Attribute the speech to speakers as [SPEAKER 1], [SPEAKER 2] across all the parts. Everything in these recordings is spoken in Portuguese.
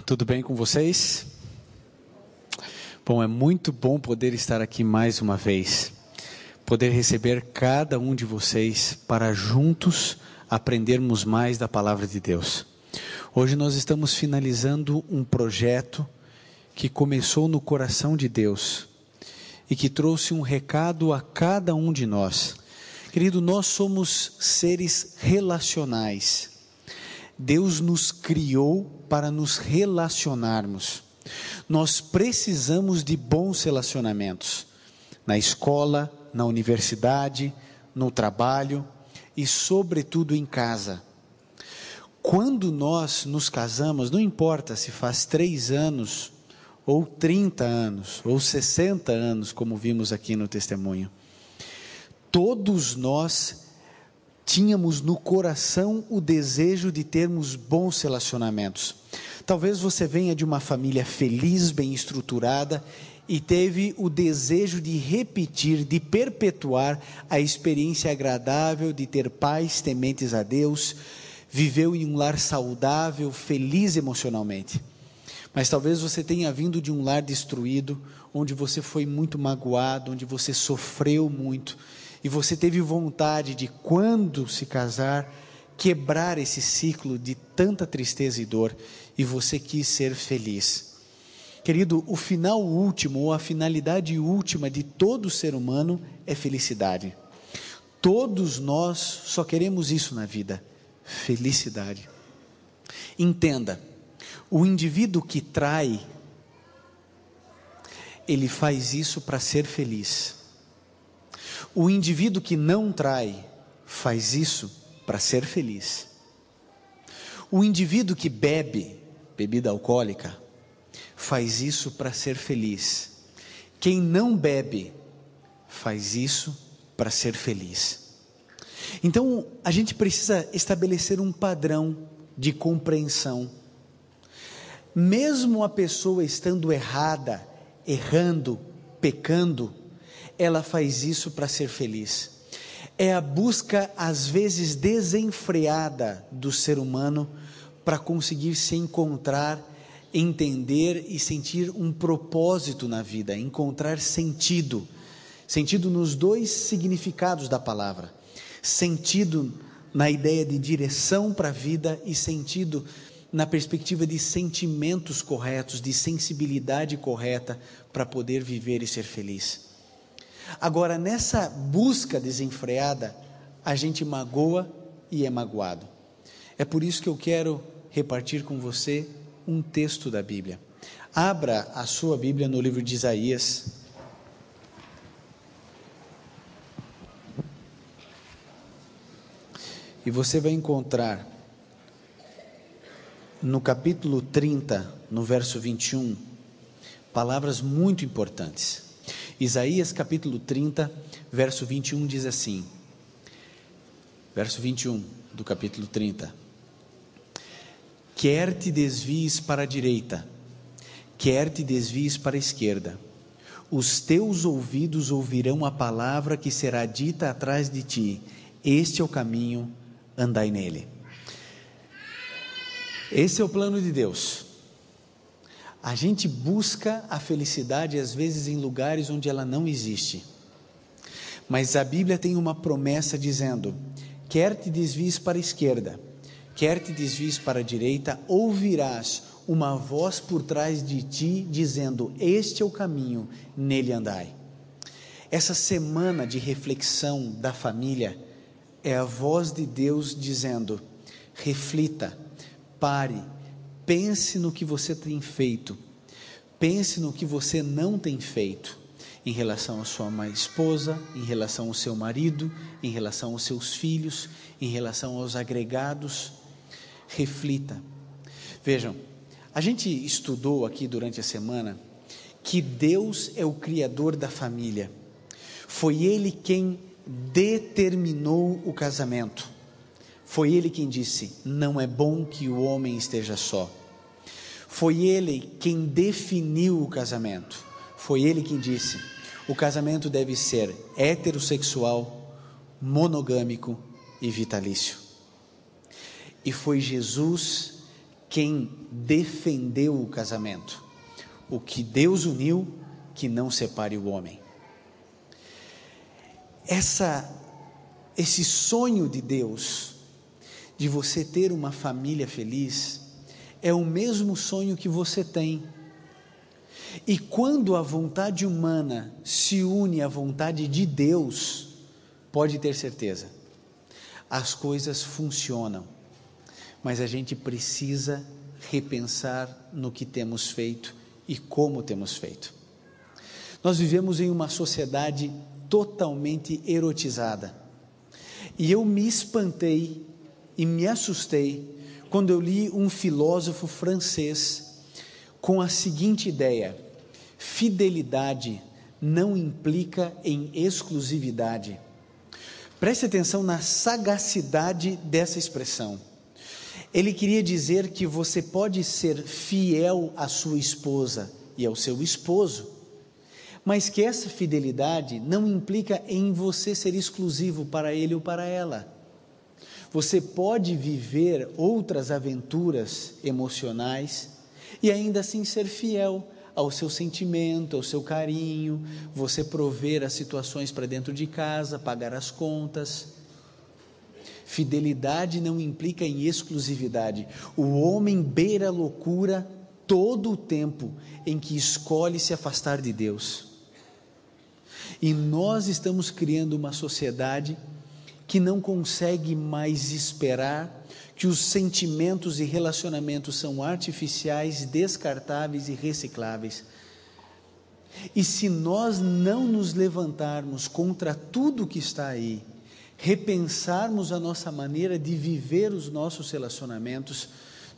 [SPEAKER 1] Tudo bem com vocês? Bom, é muito bom poder estar aqui mais uma vez, poder receber cada um de vocês para juntos aprendermos mais da palavra de Deus. Hoje nós estamos finalizando um projeto que começou no coração de Deus e que trouxe um recado a cada um de nós. Querido, nós somos seres relacionais. Deus nos criou para nos relacionarmos. Nós precisamos de bons relacionamentos, na escola, na universidade, no trabalho e sobretudo em casa. Quando nós nos casamos, não importa se faz 3 anos, ou 30 anos, ou 60 anos, como vimos aqui no testemunho, todos nós tínhamos no coração o desejo de termos bons relacionamentos. Talvez você venha de uma família feliz, bem estruturada, e teve o desejo de repetir, de perpetuar a experiência agradável de ter pais tementes a Deus, viveu em um lar saudável, feliz emocionalmente. Mas talvez você tenha vindo de um lar destruído, onde você foi muito magoado, onde você sofreu muito, e você teve vontade de, quando se casar, quebrar esse ciclo de tanta tristeza e dor, e você quis ser feliz. Querido, o final último, ou a finalidade última de todo ser humano é felicidade. Todos nós só queremos isso na vida, felicidade. Entenda, o indivíduo que trai, ele faz isso para ser feliz. O indivíduo que não trai, faz isso para ser feliz. O indivíduo que bebe bebida alcoólica, faz isso para ser feliz. Quem não bebe, faz isso para ser feliz. Então, a gente precisa estabelecer um padrão de compreensão. Mesmo a pessoa estando errada, errando, pecando, ela faz isso para ser feliz. É a busca, às vezes desenfreada, do ser humano para conseguir se encontrar, entender e sentir um propósito na vida, encontrar sentido. Sentido nos 2 significados da palavra. Sentido na ideia de direção para a vida e sentido na perspectiva de sentimentos corretos, de sensibilidade correta para poder viver e ser feliz. Agora, nessa busca desenfreada, a gente magoa e é magoado. É por isso que eu quero repartir com você um texto da Bíblia. Abra a sua Bíblia no livro de Isaías. E você vai encontrar no capítulo 30, no verso 21, palavras muito importantes. Isaías capítulo 30, verso 21 diz assim, verso 21 do capítulo 30: quer te desvies para a direita, quer te desvies para a esquerda, os teus ouvidos ouvirão a palavra que será dita atrás de ti, este é o caminho, andai nele. Esse é o plano de Deus. A gente busca a felicidade às vezes em lugares onde ela não existe, mas a Bíblia tem uma promessa dizendo: quer te desvies para a esquerda, quer te desvies para a direita, ouvirás uma voz por trás de ti dizendo: este é o caminho, nele andai. Essa semana de reflexão da família é a voz de Deus dizendo: reflita, pare, pense no que você tem feito, pense no que você não tem feito, em relação à sua esposa, em relação ao seu marido, em relação aos seus filhos, em relação aos agregados. Reflita. Vejam, a gente estudou aqui durante a semana que Deus é o criador da família. Foi Ele quem determinou o casamento. Foi Ele quem disse: não é bom que o homem esteja só. Foi Ele quem definiu o casamento. Foi Ele quem disse: o casamento deve ser heterossexual, monogâmico e vitalício. E foi Jesus quem defendeu o casamento. O que Deus uniu, que não separe o homem. Esse sonho de Deus, de você ter uma família feliz, é o mesmo sonho que você tem. E quando a vontade humana se une à vontade de Deus, pode ter certeza, as coisas funcionam. Mas a gente precisa repensar no que temos feito e como temos feito. Nós vivemos em uma sociedade totalmente erotizada. E eu me espantei e me assustei quando eu li um filósofo francês com a seguinte ideia: fidelidade não implica em exclusividade. Preste atenção na sagacidade dessa expressão. Ele queria dizer que você pode ser fiel à sua esposa e ao seu esposo, mas que essa fidelidade não implica em você ser exclusivo para ele ou para ela. Você pode viver outras aventuras emocionais e ainda assim ser fiel ao seu sentimento, ao seu carinho, você prover as situações para dentro de casa, pagar as contas. Fidelidade não implica em exclusividade. O homem beira a loucura todo o tempo em que escolhe se afastar de Deus. E nós estamos criando uma sociedade que não consegue mais esperar, que os sentimentos e relacionamentos são artificiais, descartáveis e recicláveis. E se nós não nos levantarmos contra tudo que está aí, repensarmos a nossa maneira de viver os nossos relacionamentos,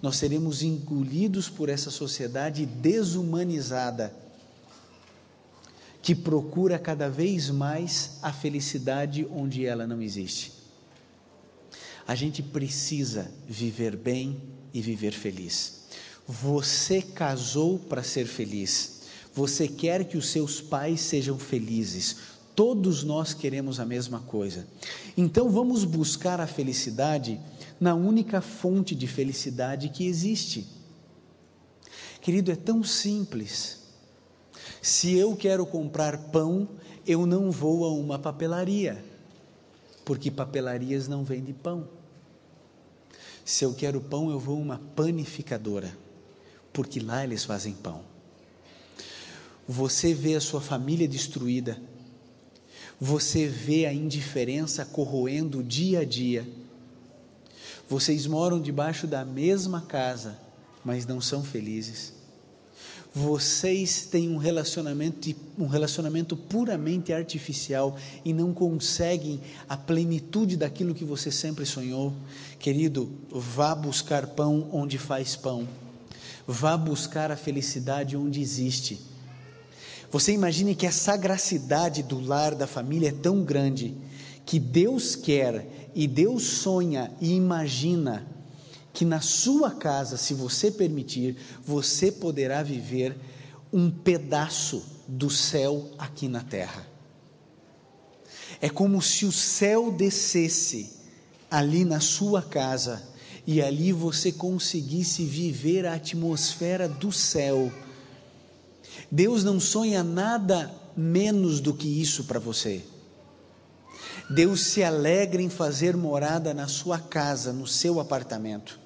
[SPEAKER 1] nós seremos engolidos por essa sociedade desumanizada, que procura cada vez mais a felicidade onde ela não existe. A gente precisa viver bem e viver feliz. Você casou para ser feliz. Você quer que os seus pais sejam felizes. Todos nós queremos a mesma coisa. Então vamos buscar a felicidade na única fonte de felicidade que existe. Querido, é tão simples. Se eu quero comprar pão, eu não vou a uma papelaria, porque papelarias não vendem pão. Se eu quero pão, eu vou a uma panificadora, porque lá eles fazem pão. Você vê a sua família destruída, você vê a indiferença corroendo dia a dia. Vocês moram debaixo da mesma casa, mas não são felizes. Vocês têm um relacionamento puramente artificial e não conseguem a plenitude daquilo que você sempre sonhou. Querido, vá buscar pão onde faz pão. Vá buscar a felicidade onde existe. Você imagine que a sagacidade do lar, da família é tão grande, que Deus quer e Deus sonha e imagina que na sua casa, se você permitir, você poderá viver um pedaço do céu aqui na terra. É como se o céu descesse ali na sua casa e ali você conseguisse viver a atmosfera do céu. Deus não sonha nada menos do que isso para você. Deus se alegra em fazer morada na sua casa, no seu apartamento.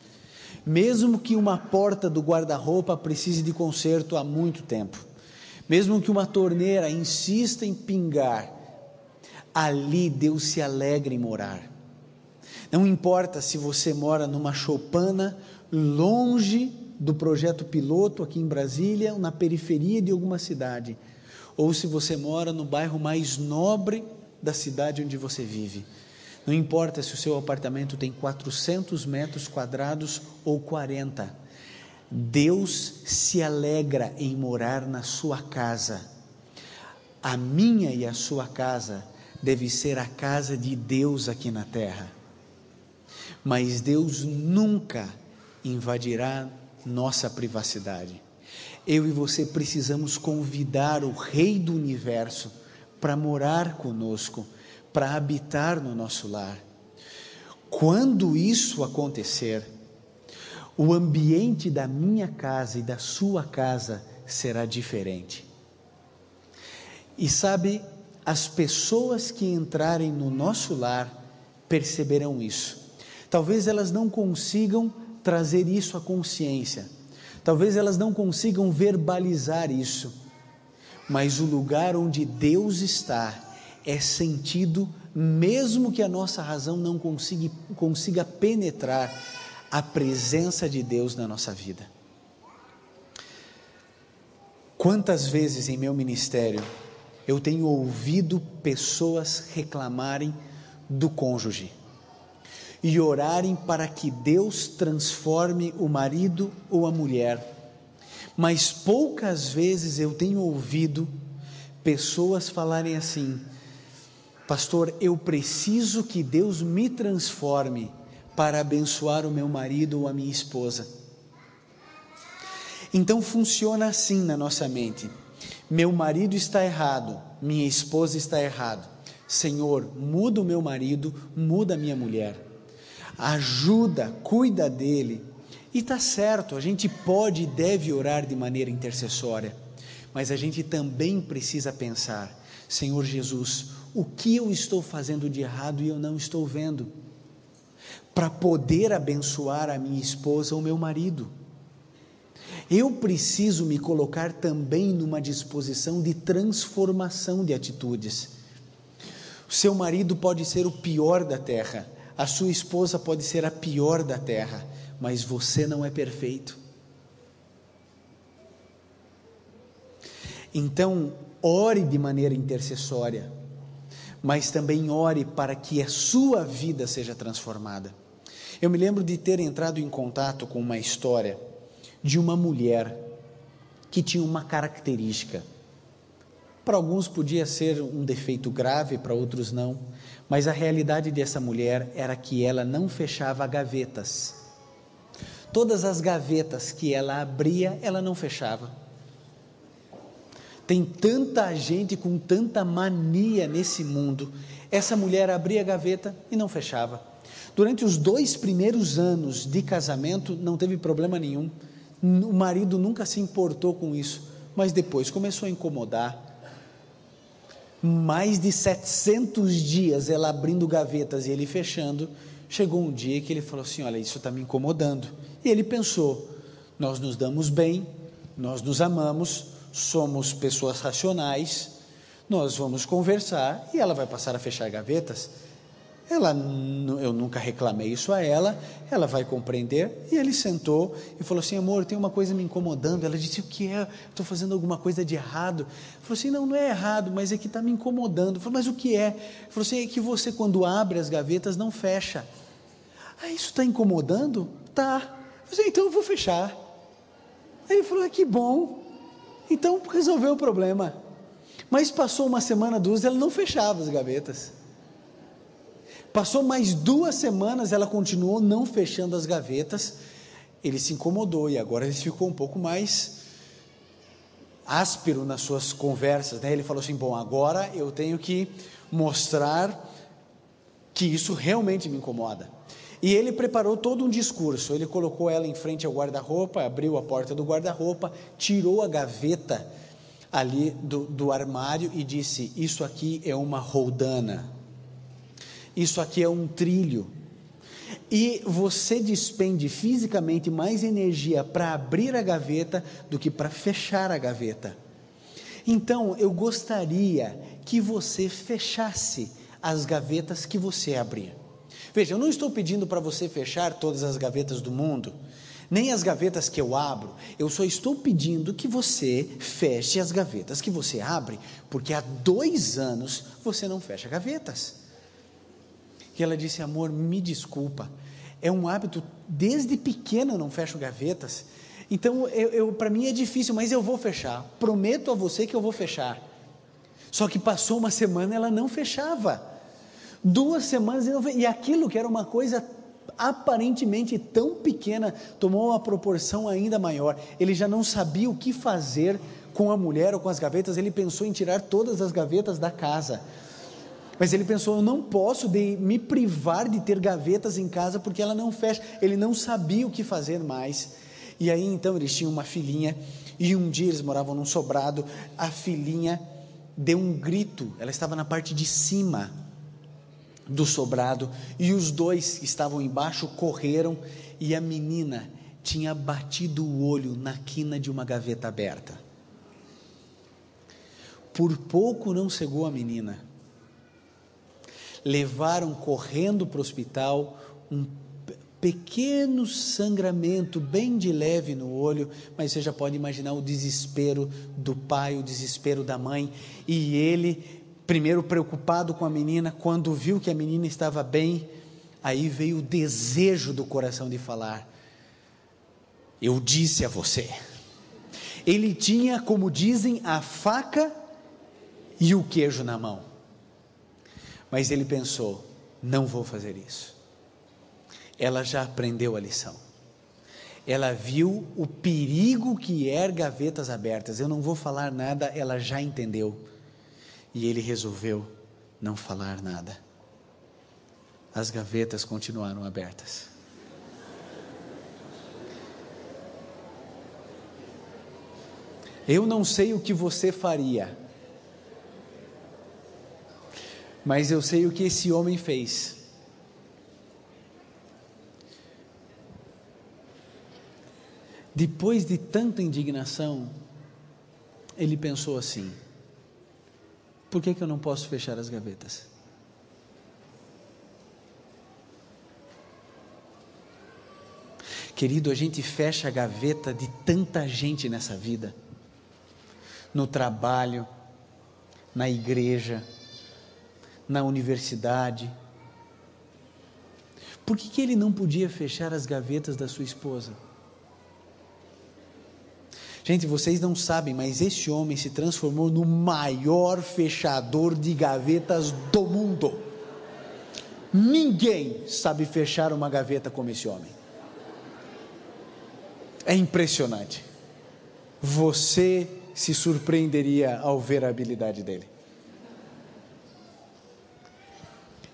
[SPEAKER 1] Mesmo que uma porta do guarda-roupa precise de conserto há muito tempo, mesmo que uma torneira insista em pingar, ali Deus se alegra em morar. Não importa se você mora numa choupana, longe do projeto piloto aqui em Brasília, ou na periferia de alguma cidade, ou se você mora no bairro mais nobre da cidade onde você vive. Não importa se o seu apartamento tem 400 metros quadrados ou 40, Deus se alegra em morar na sua casa. A minha e a sua casa deve ser a casa de Deus aqui na terra, mas Deus nunca invadirá nossa privacidade. Eu e você precisamos convidar o Rei do Universo para morar conosco, para habitar no nosso lar. Quando isso acontecer, o ambiente da minha casa e da sua casa será diferente. E sabe, as pessoas que entrarem no nosso lar perceberão isso. Talvez elas não consigam trazer isso à consciência, talvez elas não consigam verbalizar isso, mas o lugar onde Deus está é sentido, mesmo que a nossa razão não consiga penetrar a presença de Deus na nossa vida. Quantas vezes em meu ministério eu tenho ouvido pessoas reclamarem do cônjuge e orarem para que Deus transforme o marido ou a mulher, mas poucas vezes eu tenho ouvido pessoas falarem assim: pastor, eu preciso que Deus me transforme para abençoar o meu marido ou a minha esposa. Então funciona assim na nossa mente: meu marido está errado, minha esposa está errado. Senhor, muda o meu marido, muda a minha mulher, ajuda, cuida dele. E está certo, a gente pode e deve orar de maneira intercessória, mas a gente também precisa pensar: Senhor Jesus, o que eu estou fazendo de errado e eu não estou vendo, para poder abençoar a minha esposa ou meu marido? Eu preciso me colocar também numa disposição de transformação de atitudes. O seu marido pode ser o pior da terra, a sua esposa pode ser a pior da terra, mas você não é perfeito. Então, ore de maneira intercessória, mas também ore para que a sua vida seja transformada. Eu me lembro de ter entrado em contato com uma história de uma mulher que tinha uma característica. Para alguns podia ser um defeito grave, para outros não, mas a realidade dessa mulher era que ela não fechava gavetas. Todas as gavetas que ela abria, ela não fechava. Tem tanta gente com tanta mania nesse mundo. Essa mulher abria a gaveta e não fechava. Durante os 2 primeiros anos de casamento não teve problema nenhum, o marido nunca se importou com isso, mas depois começou a incomodar. Mais de 700 dias ela abrindo gavetas e ele fechando. Chegou um dia que ele falou assim: olha, isso está me incomodando. E ele pensou: nós nos damos bem, nós nos amamos, somos pessoas racionais, nós vamos conversar e ela vai passar a fechar gavetas. Eu nunca reclamei isso a ela, ela vai compreender. E ele sentou e falou assim: amor, tem uma coisa me incomodando. Ela disse: o que é? Estou fazendo alguma coisa de errado? Ele falou assim: não é errado, mas é que está me incomodando. Ele falou: mas o que é? Ele falou assim: é que você, quando abre as gavetas, não fecha. Ah, isso está incomodando? Tá. Eu falei assim: então eu vou fechar. Aí ele falou: que bom, então resolveu o problema. Mas passou uma semana, 2, ela não fechava as gavetas. Passou mais 2 semanas, ela continuou não fechando as gavetas. Ele se incomodou e agora ele ficou um pouco mais áspero nas suas conversas, né? Ele falou assim: bom, agora eu tenho que mostrar que isso realmente me incomoda. E ele preparou todo um discurso. Ele colocou ela em frente ao guarda-roupa, abriu a porta do guarda-roupa, tirou a gaveta ali do armário e disse: isso aqui é uma roldana, isso aqui é um trilho, e você despende fisicamente mais energia para abrir a gaveta do que para fechar a gaveta. Então eu gostaria que você fechasse as gavetas que você abria. Veja, eu não estou pedindo para você fechar todas as gavetas do mundo, nem as gavetas que eu abro. Eu só estou pedindo que você feche as gavetas que você abre, porque há 2 anos você não fecha gavetas. E ela disse: amor, me desculpa, é um hábito, desde pequena eu não fecho gavetas, então para mim é difícil, mas eu vou fechar, prometo a você que eu vou fechar. Só que passou uma semana, ela não fechava, 2 semanas, e aquilo que era uma coisa aparentemente tão pequena, tomou uma proporção ainda maior. Ele já não sabia o que fazer com a mulher ou com as gavetas. Ele pensou em tirar todas as gavetas da casa. Mas ele pensou: eu não posso me privar de ter gavetas em casa, porque ela não fecha. Ele não sabia o que fazer mais. E aí então eles tinham uma filhinha, e um dia eles moravam num sobrado. A filhinha deu um grito, ela estava na parte de cima do sobrado, e os dois que estavam embaixo correram, e a menina tinha batido o olho na quina de uma gaveta aberta. Por pouco não cegou a menina. Levaram correndo para o hospital, um pequeno sangramento, bem de leve no olho, mas você já pode imaginar o desespero do pai, o desespero da mãe, e ele, primeiro preocupado com a menina, quando viu que a menina estava bem, aí veio o desejo do coração de falar: eu disse a você. Ele tinha, como dizem, a faca e o queijo na mão, mas ele pensou: não vou fazer isso. Ela já aprendeu a lição, ela viu o perigo que é gavetas abertas. Eu não vou falar nada, ela já entendeu, e ele resolveu não falar nada. As gavetas continuaram abertas. Eu não sei o que você faria, mas eu sei o que esse homem fez. Depois de tanta indignação, ele pensou assim: por que eu não posso fechar as gavetas? Querido, a gente fecha a gaveta de tanta gente nessa vida, no trabalho, na igreja, na universidade. Por que ele não podia fechar as gavetas da sua esposa? Gente, vocês não sabem, mas esse homem se transformou no maior fechador de gavetas do mundo. Ninguém sabe fechar uma gaveta como esse homem. É impressionante. Você se surpreenderia ao ver a habilidade dele.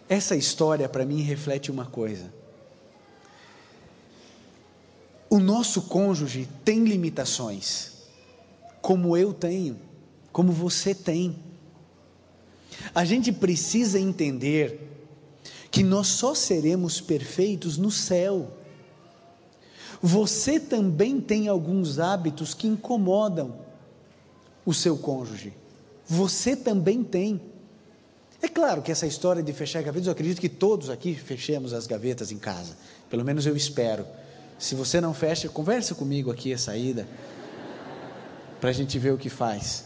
[SPEAKER 1] Essa história para mim reflete uma coisa: o nosso cônjuge tem limitações, como eu tenho, como você tem. A gente precisa entender que nós só seremos perfeitos no céu. Você também tem alguns hábitos que incomodam o seu cônjuge. Você também tem. É claro que essa história de fechar gavetas, eu acredito que todos aqui fechemos as gavetas em casa. Pelo menos eu espero. Se você não fecha, conversa comigo aqui a saída, para a gente ver o que faz.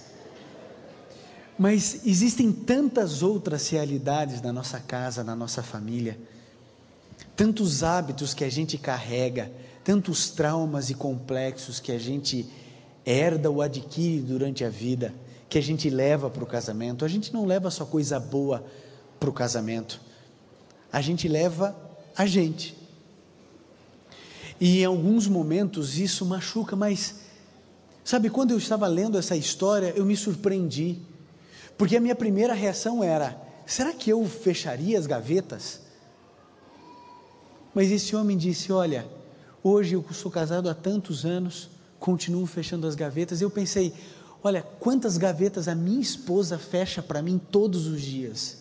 [SPEAKER 1] Mas existem tantas outras realidades na nossa casa, na nossa família, tantos hábitos que a gente carrega, tantos traumas e complexos que a gente herda ou adquire durante a vida, que a gente leva para o casamento. A gente não leva só coisa boa para o casamento, a gente leva a gente. E em alguns momentos isso machuca, mas sabe, quando eu estava lendo essa história, eu me surpreendi, porque a minha primeira reação era: será que eu fecharia as gavetas? Mas esse homem disse: olha, hoje eu sou casado há tantos anos, continuo fechando as gavetas. Eu pensei: olha, quantas gavetas a minha esposa fecha para mim todos os dias,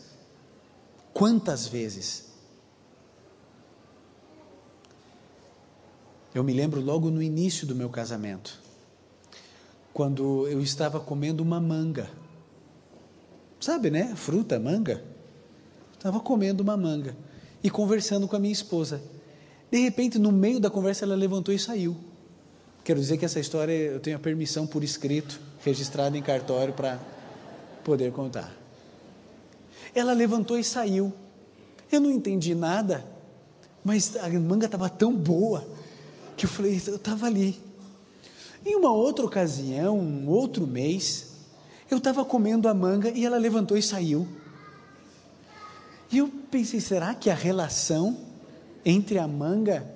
[SPEAKER 1] quantas vezes. Eu me lembro logo no início do meu casamento, quando eu estava comendo uma manga, sabe, né, fruta, manga, estava comendo uma manga, e conversando com a minha esposa. De repente, no meio da conversa, ela levantou e saiu. Quero dizer que essa história eu tenho a permissão por escrito, registrada em cartório, para poder contar. Ela levantou e saiu. Eu não entendi nada, mas a manga estava tão boa, que eu falei: eu estava ali. Em uma outra ocasião, um outro mês, eu estava comendo a manga e ela levantou e saiu. E eu pensei: será que a relação entre a manga...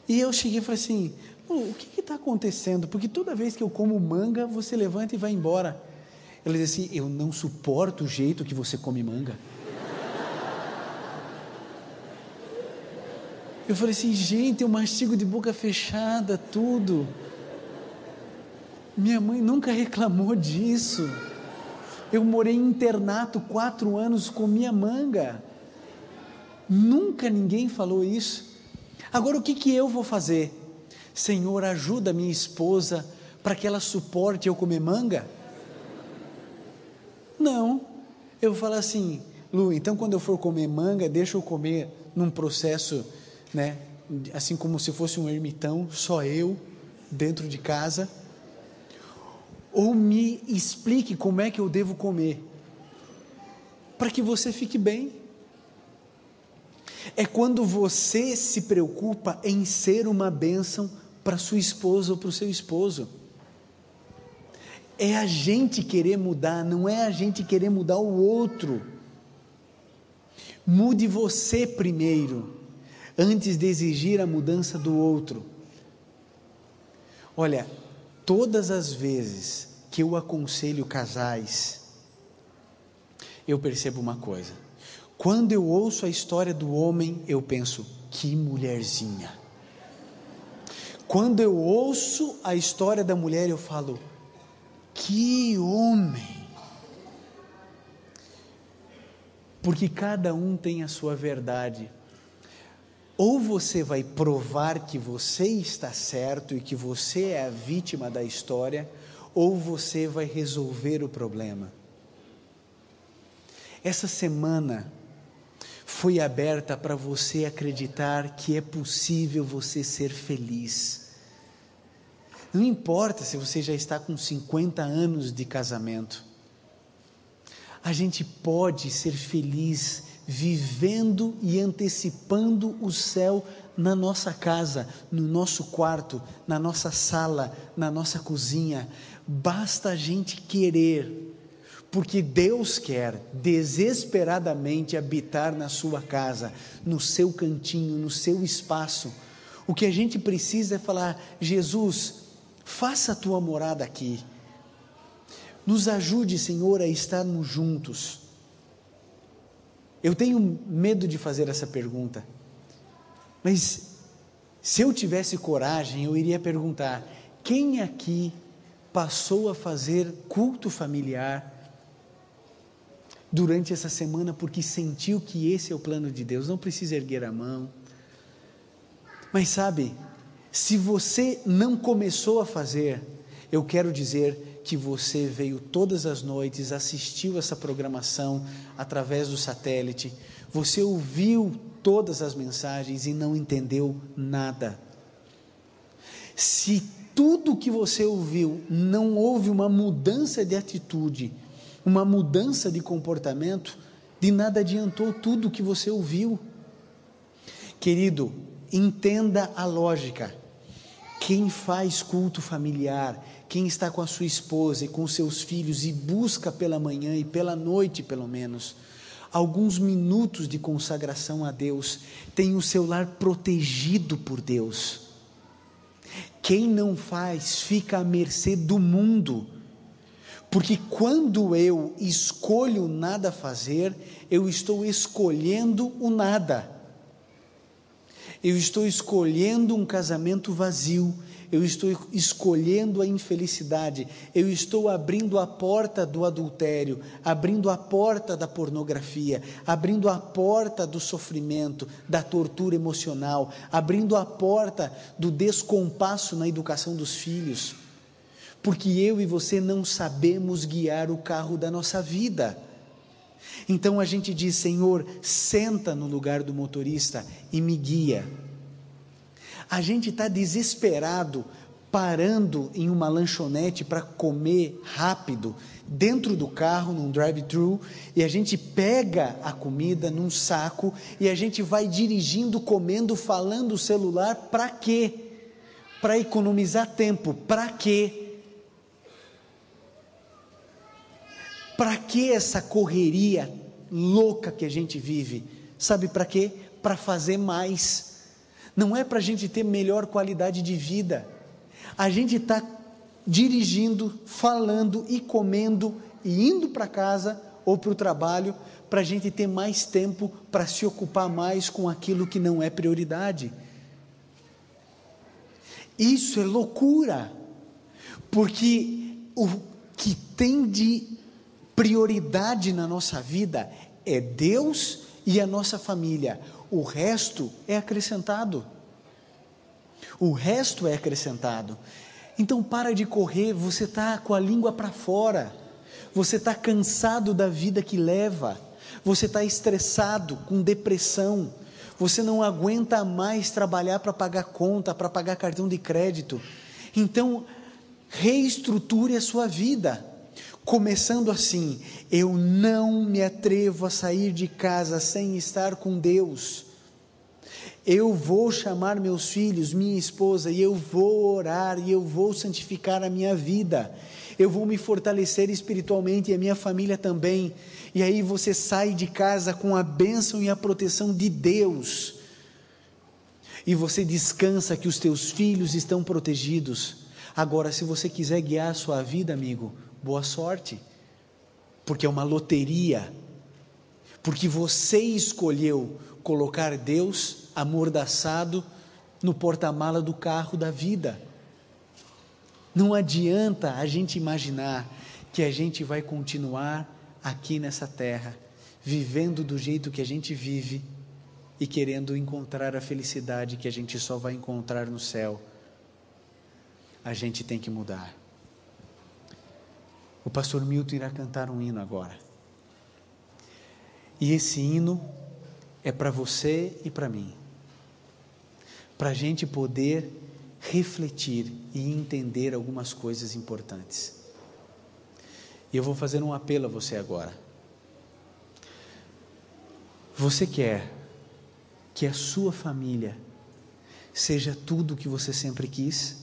[SPEAKER 1] E eu cheguei e falei assim: o que está acontecendo? Porque toda vez que eu como manga, você levanta e vai embora. Ela dizia assim: eu não suporto o jeito que você come manga. Eu falei assim: gente, eu mastigo de boca fechada tudo. Minha mãe nunca reclamou disso. Eu morei em internato 4 anos, comia manga. Nunca ninguém falou isso. Agora o que eu vou fazer? Senhor, ajuda minha esposa para que ela suporte eu comer manga? Não, eu vou falar assim: Lu, então quando eu for comer manga, deixa eu comer num processo, né, assim como se fosse um ermitão, só eu, dentro de casa, ou me explique como é que eu devo comer, para que você fique bem. É quando você se preocupa em ser uma bênção para sua esposa ou para o seu esposo. É a gente querer mudar, não é a gente querer mudar o outro. Mude você primeiro, antes de exigir a mudança do outro. Olha, todas as vezes que eu aconselho casais, eu percebo uma coisa: quando eu ouço a história do homem, eu penso, que mulherzinha. Quando eu ouço a história da mulher, eu falo, que homem. Porque cada um tem a sua verdade. Ou você vai provar que você está certo e que você é a vítima da história, ou você vai resolver o problema. Essa semana foi aberta para você acreditar que é possível você ser feliz. Não importa se você já está com 50 anos de casamento, a gente pode ser feliz vivendo e antecipando o céu na nossa casa, no nosso quarto, na nossa sala, na nossa cozinha. Basta a gente querer, porque Deus quer desesperadamente habitar na sua casa, no seu cantinho, no seu espaço. O que a gente precisa é falar: Jesus, faça a tua morada aqui. Nos ajude, Senhor, a estarmos juntos. Eu tenho medo de fazer essa pergunta, mas se eu tivesse coragem, eu iria perguntar: quem aqui passou a fazer culto familiar durante essa semana porque sentiu que esse é o plano de Deus? Não precisa erguer a mão, mas sabe, se você não começou a fazer, eu quero dizer que você veio todas as noites, assistiu essa programação através do satélite, você ouviu todas as mensagens e não entendeu nada. Se tudo que você ouviu não houve uma mudança de atitude, uma mudança de comportamento, de nada adiantou tudo que você ouviu. Querido, entenda a lógica. Quem faz culto familiar, quem está com a sua esposa e com seus filhos e busca pela manhã e pela noite pelo menos, alguns minutos de consagração a Deus, tem o seu lar protegido por Deus. Quem não faz fica à mercê do mundo, porque quando eu escolho nada fazer, eu estou escolhendo o nada. Eu estou escolhendo um casamento vazio, eu estou escolhendo a infelicidade, eu estou abrindo a porta do adultério, abrindo a porta da pornografia, abrindo a porta do sofrimento, da tortura emocional, abrindo a porta do descompasso na educação dos filhos, porque eu e você não sabemos guiar o carro da nossa vida. Então a gente diz: Senhor, senta no lugar do motorista e me guia. A gente está desesperado, parando em uma lanchonete para comer rápido, dentro do carro, num drive-thru, e a gente pega a comida num saco, e a gente vai dirigindo, comendo, falando o celular, para quê? Para economizar tempo. Para quê? Para que essa correria louca que a gente vive? Sabe para quê? Para fazer mais. Não é para a gente ter melhor qualidade de vida. A gente está dirigindo, falando e comendo e indo para casa ou para o trabalho, para a gente ter mais tempo para se ocupar mais com aquilo que não é prioridade. Isso é loucura, porque o que tem de prioridade na nossa vida é Deus e a nossa família. O resto é acrescentado. O resto é acrescentado. Então para de correr, você está com a língua para fora, você está cansado da vida que leva, você está estressado, com depressão, você não aguenta mais trabalhar para pagar conta, para pagar cartão de crédito. Então reestruture a sua vida, começando assim: eu não me atrevo a sair de casa sem estar com Deus. Eu vou chamar meus filhos, minha esposa, e eu vou orar, e eu vou santificar a minha vida, eu vou me fortalecer espiritualmente, e a minha família também. E aí você sai de casa com a bênção e a proteção de Deus, e você descansa que os teus filhos estão protegidos. Agora, se você quiser guiar a sua vida, amigo, boa sorte, porque é uma loteria, porque você escolheu colocar Deus amordaçado no porta-mala do carro da vida. Não adianta a gente imaginar que a gente vai continuar aqui nessa terra, vivendo do jeito que a gente vive e querendo encontrar a felicidade que a gente só vai encontrar no céu. A gente tem que mudar. O pastor Milton irá cantar um hino agora, e esse hino é para você e para mim, para a gente poder refletir e entender algumas coisas importantes. E eu vou fazer um apelo a você agora. Você quer que a sua família seja tudo o que você sempre quis?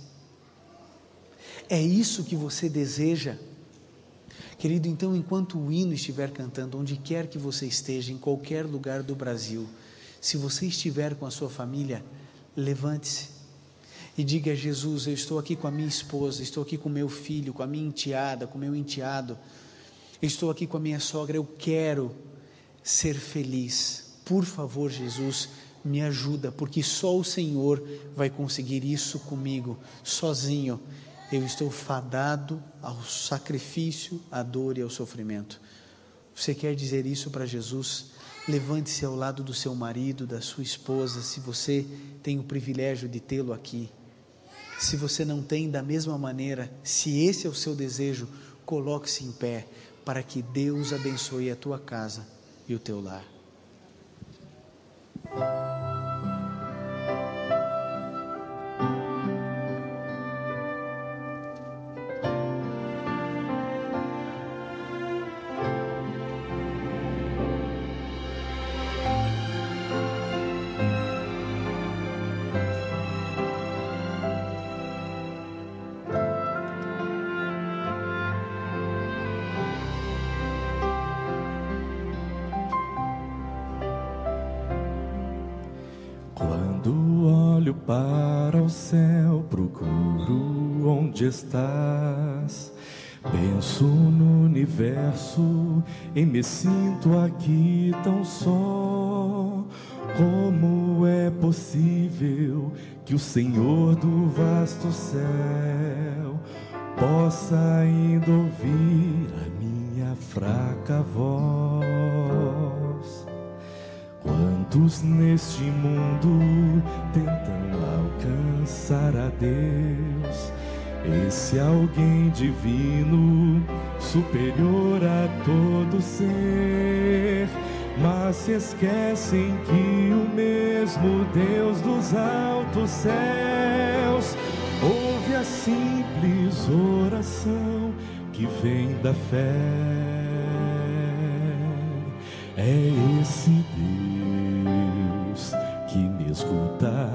[SPEAKER 1] É isso que você deseja? Querido, então, enquanto o hino estiver cantando, onde quer que você esteja, em qualquer lugar do Brasil, se você estiver com a sua família, levante-se e diga a Jesus: eu estou aqui com a minha esposa, estou aqui com o meu filho, com a minha enteada, com o meu enteado, eu estou aqui com a minha sogra, eu quero ser feliz. Por favor, Jesus, me ajuda, porque só o Senhor vai conseguir isso comigo. Sozinho eu estou fadado ao sacrifício, à dor e ao sofrimento. Você quer dizer isso para Jesus? Levante-se ao lado do seu marido, da sua esposa, se você tem o privilégio de tê-lo aqui. Se você não tem, da mesma maneira, se esse é o seu desejo, coloque-se em pé, para que Deus abençoe a tua casa e o teu lar.
[SPEAKER 2] Para o céu procuro onde estás, penso no universo e me sinto aqui tão só. Como é possível que o Senhor do vasto céu possa ainda ouvir a minha fraca voz? Quantos neste mundo tentam alcançar a Deus, esse alguém divino, superior a todo ser, mas se esquecem que o mesmo Deus dos altos céus ouve a simples oração que vem da fé. É esse Deus que me escuta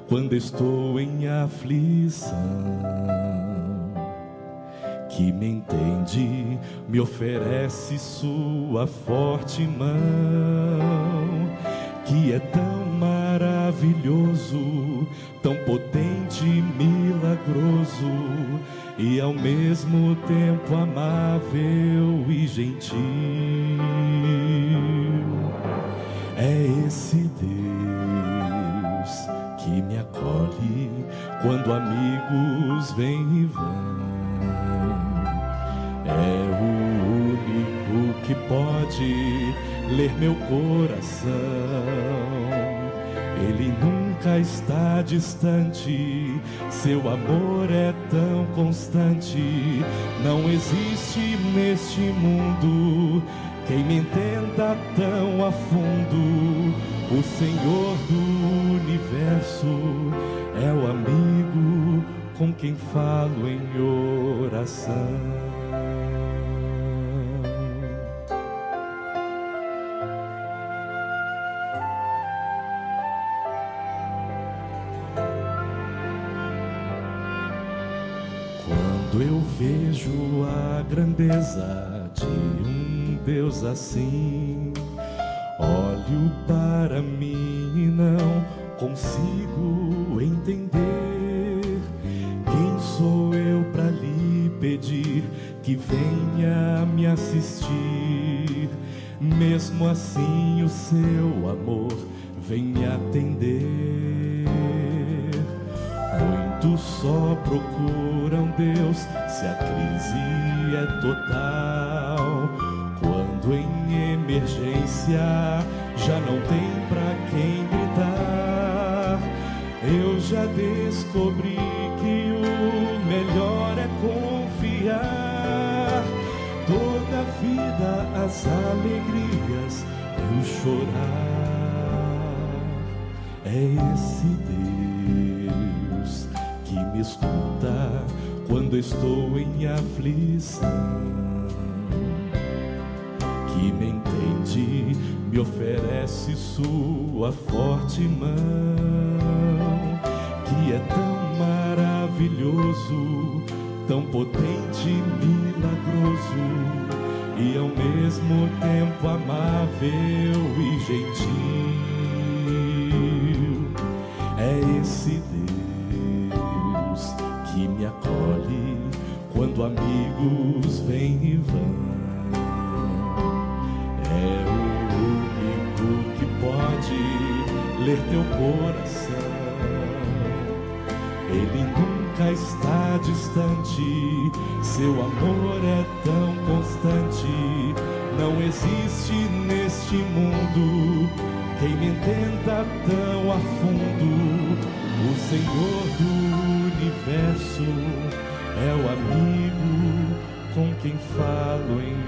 [SPEAKER 2] quando estou em aflição, que me entende, me oferece sua forte mão, que é tão maravilhoso, tão potente e milagroso, milagroso e ao mesmo tempo amável e gentil. É esse Deus que me acolhe quando amigos vêm e vão. É o único que pode ler meu coração. Ele nunca está distante, seu amor é tão constante. Não existe neste mundo quem me entenda tão a fundo. O Senhor do universo é o amigo com quem falo em oração. Quando eu vejo a grandeza de um Deus assim, olho para mim e não consigo entender. Quem sou eu para lhe pedir que venha me assistir? Mesmo assim o seu amor vem me atender. Muitos só procuram Deus se a crise é total. Quando em emergência já não tem pra quem gritar. Eu já descobri que o melhor é confiar. Toda a vida, as alegrias e o chorar. É esse Deus que me escuta quando estou em aflição, que me entende, me oferece sua forte mão, que é tão maravilhoso, tão potente e milagroso, e ao mesmo tempo amável e gentil. É esse Deus que me acolhe quando amigos vêm e vão. É o único que pode ler teu coração. Ele nunca está distante, seu amor é tão constante. Não existe neste mundo quem me entenda tão a fundo. O Senhor do universo é o amigo com quem falo em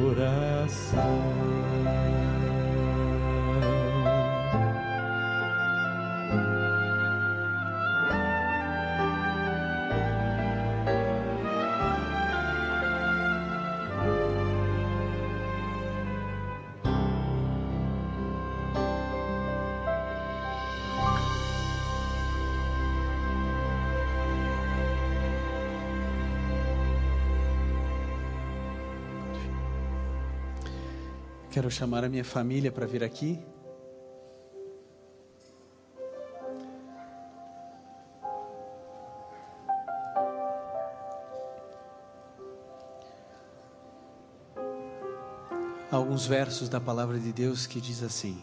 [SPEAKER 2] oração.
[SPEAKER 1] Quero chamar a minha família para vir aqui. Alguns versos da palavra de Deus que diz assim: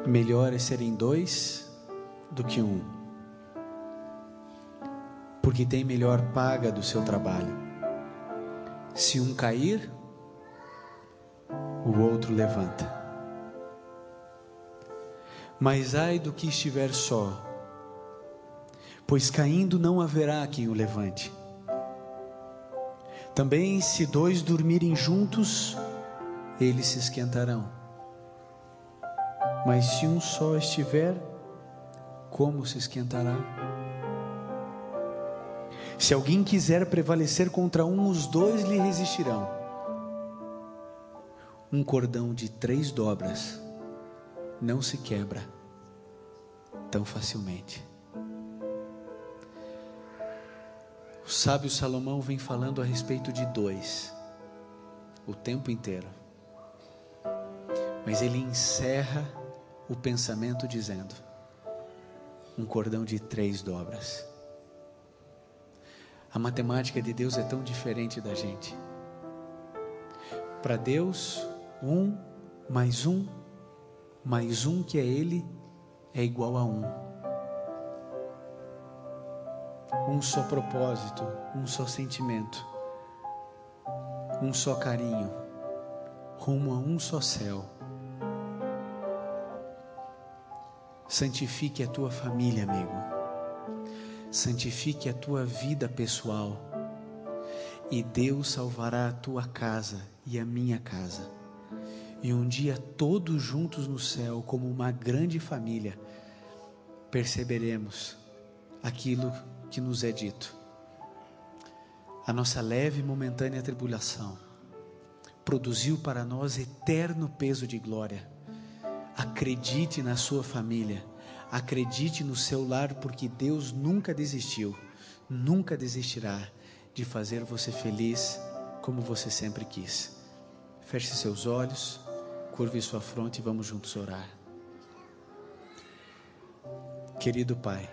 [SPEAKER 1] melhor é serem dois do que um, porque tem melhor paga do seu trabalho. Se um cair, o outro levanta. Mas ai do que estiver só, pois caindo não haverá quem o levante. Também se dois dormirem juntos, eles se esquentarão. Mas se um só estiver, como se esquentará? Se alguém quiser prevalecer contra um, os dois lhe resistirão. Um cordão de 3 dobras não se quebra tão facilmente. O sábio Salomão vem falando a respeito de 2 o tempo inteiro, mas ele encerra o pensamento dizendo: um cordão de 3 dobras. A matemática de Deus é tão diferente da gente. Para Deus, 1 mais 1 mais 1 que é Ele é igual a 1. Um só propósito, um só sentimento, um só carinho, rumo a um só céu. Santifique a tua família, amigo. Santifique a tua vida pessoal. E Deus salvará a tua casa e a minha casa. E um dia todos juntos no céu, como uma grande família, perceberemos aquilo que nos é dito. A nossa leve e momentânea tribulação produziu para nós eterno peso de glória. Acredite na sua família, acredite no seu lar, porque Deus nunca desistiu, nunca desistirá de fazer você feliz como você sempre quis. Feche seus olhos, curve sua fronte e vamos juntos orar. Querido Pai,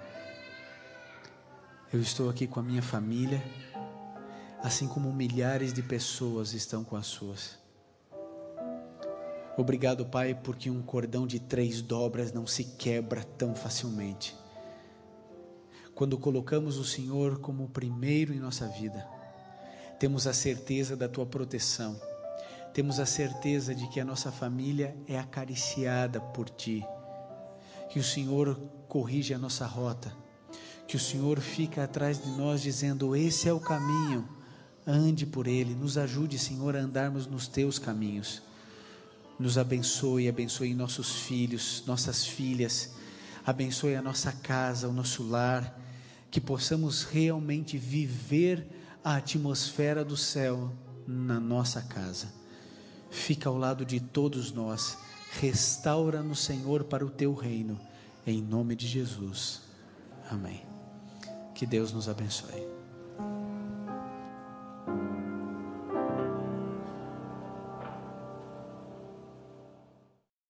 [SPEAKER 1] eu estou aqui com a minha família, assim como milhares de pessoas estão com as suas. Obrigado, Pai, porque um cordão de 3 dobras não se quebra tão facilmente. Quando colocamos o Senhor como o primeiro em nossa vida, temos a certeza da Tua proteção, temos a certeza de que a nossa família é acariciada por Ti, que o Senhor corrige a nossa rota, que o Senhor fica atrás de nós dizendo: esse é o caminho, ande por ele. Nos ajude, Senhor, a andarmos nos Teus caminhos. Nos abençoe, abençoe nossos filhos, nossas filhas, abençoe a nossa casa, o nosso lar, que possamos realmente viver a atmosfera do céu na nossa casa. Fica ao lado de todos nós, restaura-nos, Senhor, para o Teu reino, em nome de Jesus, amém. Que Deus nos abençoe.